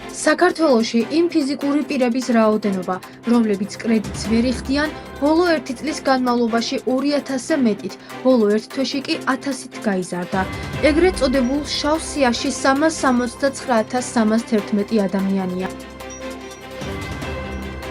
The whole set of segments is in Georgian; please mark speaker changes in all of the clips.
Speaker 1: საქართველოში იმ ფიზიკური პირების რაოდენობა, რომლებიც კრედიტს ვერ იხდიან, ბოლო 1 წლის განმავლობაში 2000-ზე მეტით, ბოლო 1 თვეში კი 1000-ით გაიზარდა. ეგრეთ წოდებულ შავ სიაში 369,311 ადამიანია.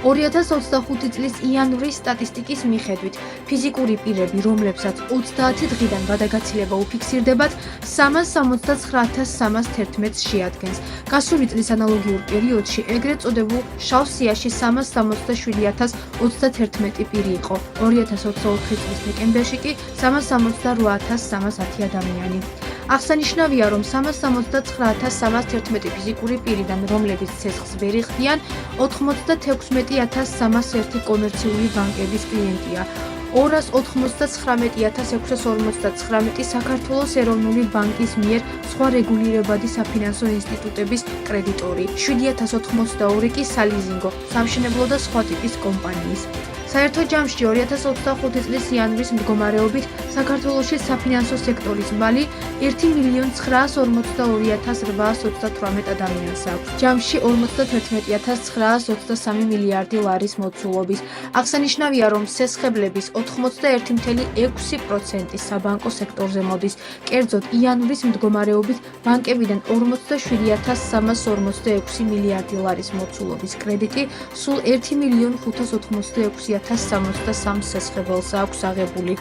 Speaker 1: 2025 წლის იანვრის სტატისტიკის მიხედვით, ფიზიკური პირები, რომლებსაც 30 დღიდან გადაგაცილება უფიქსირდებათ, 369,311 შეადგენს. გასული წლის ანალოგიურ პერიოდში ეგრეთ წოდებულ შავ სიაში 367,031 პირი იყო. 2024 წლის დეკემბერში კი 368,310 ადამიანი. აღსანიშნავია, რომ 369,311 ფიზიკური პირიდან, რომლებიც ცეცხლს ვერ იხდიან, 96,301 კომერციული ბანკების კლიენტია. 299,659 საქართველოს ეროვნული ბანკის მიერ სხვა რეგულირებადი საფინანსო ინსტიტუტების კრედიტორი, 7,082 კი სალიზინგო, სამშენებლო და სხვა ტიპის კომპანიის. საერთო ჯამში 2025 წლის იანვრის მდგომარეობით საქართველოში საფინანსო სექტორის მალი 1,942,828 ადამიანს აქვს. ჯამში 51,923 მილიარდი ლარის მოცულობის. აღსანიშნავია, რომ სესხებლების 91,6% საბანკო სექტორზე მოდის. კერძოდ, იანვრის მდგომარეობით ბანკებიდან 47,346 მილიარდი ლარის მოცულობის კრედიტი სულ 1,586,063 სესხებელს აქვს აღებული.